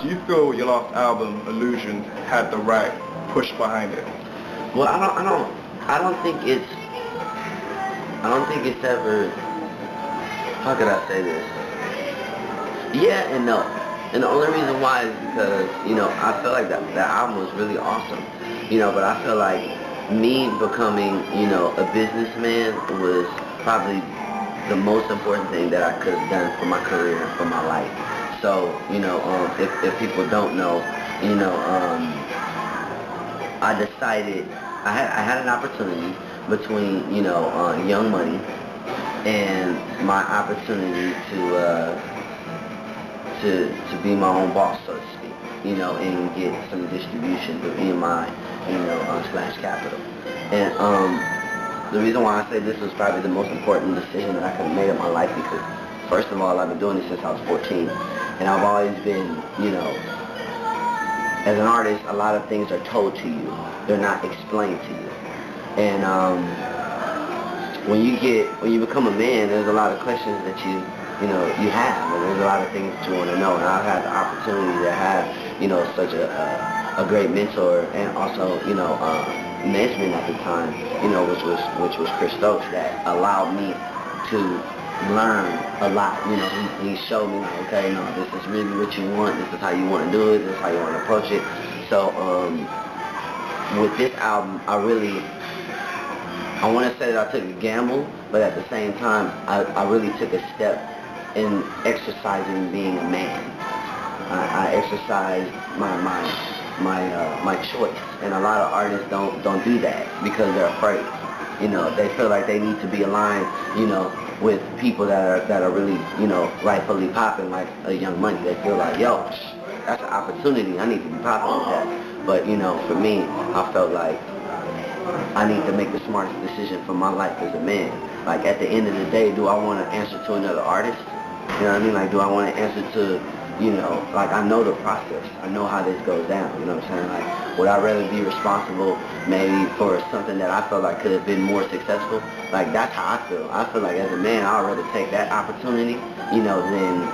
do you feel your last album, Illusions, had the right push behind it? Well, I don't think it's ever, how could I say this? Yeah and no. And the only reason why is because, I feel like that album was really awesome. But I feel like me becoming, a businessman was probably the most important thing that I could have done for my career, for my life. So, if people don't know, I decided, I had an opportunity between, Young Money and my opportunity to be my own boss, so to speak, and get some distribution through EMI, slash capital. And the reason why I say this was probably the most important decision that I could have made in my life, because first of all, I've been doing this since I was 14, and I've always been, as an artist, a lot of things are told to you. They're not explained to you. And when you become a man, there's a lot of questions that you have, and there's a lot of things that you want to know. And I've had the opportunity to have, such a great mentor, and also, management at the time, which was Chris Stokes, that allowed me to learn a lot. He showed me, like, okay, no, this is really what you want. This is how you want to do it. This is how you want to approach it. So with this album, I want to say that I took a gamble, but at the same time, I really took a step in exercising being a man. I exercised my choice, and a lot of artists don't do that because they're afraid. They feel like they need to be aligned, with people that are really, rightfully popping, like a Young Money. They feel like, yo, that's an opportunity. I need to be popping with that. But for me, I felt like I need to make the smartest decision for my life as a man. Like, at the end of the day, do I want to answer to another artist? You know what I mean? Like, do I want to answer to, like, I know the process. I know how this goes down. You know what I'm saying? Like, would I rather be responsible maybe for something that I felt like could have been more successful? Like, that's how I feel. I feel like as a man, I'd rather take that opportunity, than,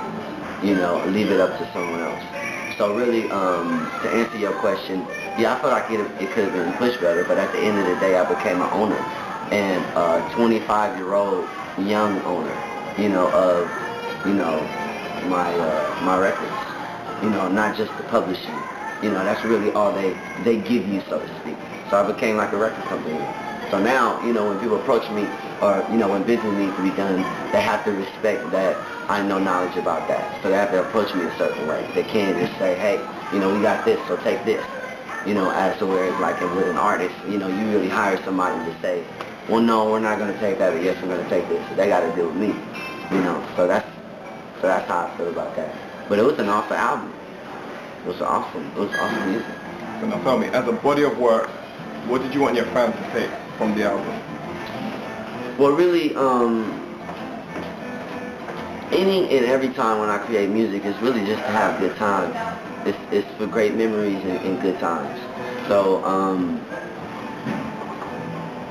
leave it up to someone else. So really, to answer your question, yeah, I feel like it could have been pushed better, but at the end of the day, I became an owner, and a 25-year-old young owner, of, my records, not just the publishing. That's really all they give you, so to speak. So I became like a record company. So now, when people approach me, or, when business needs to be done, they have to respect that I know knowledge about that. So they have to approach me a certain way. They can't just say, hey, we got this, so take this. As to where it's like with an artist, you really hire somebody to say, well, no, we're not going to take that, or yes, we're going to take this. So they got to deal with me, So that's how I feel about that. But it was an awesome album. It was awesome music. So now tell me, as a body of work, what did you want your fans to take from the album? Well, really, any and every time when I create music, it's really just to have good times. It's for great memories and good times. So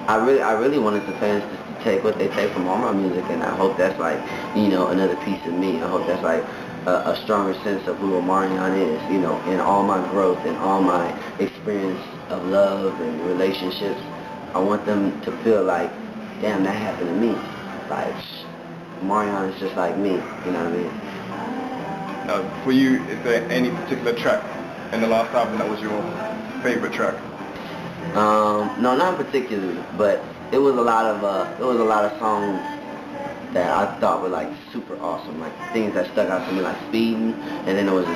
I really wanted the fans to take what they take from all my music, and I hope that's like, another piece of me. I hope that's like a stronger sense of who Omarion is, in all my growth and all my experience of love and relationships. I want them to feel like, damn, that happened to me. Like, Omarion is just like me, you know what I mean? Now, for you, is there any particular track in the last album that was your favorite track? No, not particularly, but it was a lot of songs that I thought were like super awesome, like things that stuck out to me, like Speeding, and then there was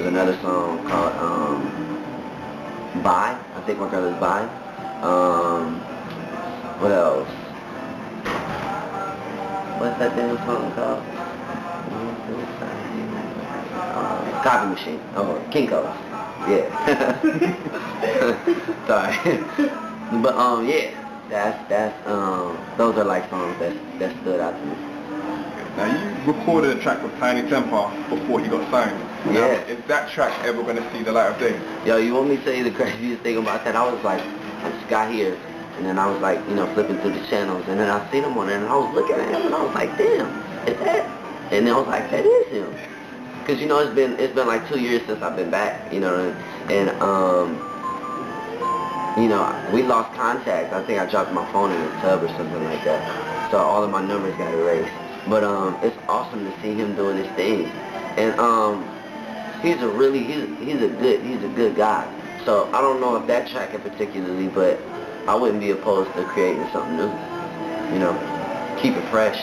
another song called Bye. I think my girl is Bye. What else? What's that damn song called? Copy Machine. Oh, Kinko's. Yeah. Sorry. But yeah, those are like songs that stood out to me. Now, you recorded a track with Tiny Temper before he got signed. Now, Yeah. Is that track ever going to see the light of day? Yo, you want me to tell you the craziest thing about that? I was like, I just got here, and then I was like, flipping through the channels, and then I seen him on there, and I was looking at him, and I was like, damn, is that? And then I was like, that is him. Because, you know, it's been like 2 years since I've been back, you know, and you know, we lost contact. I think I dropped my phone in the tub or something like that. So all of my numbers got erased. But it's awesome to see him doing his thing. And he's a good guy. So I don't know if that track in particularly, but I wouldn't be opposed to creating something new. You know, keep it fresh.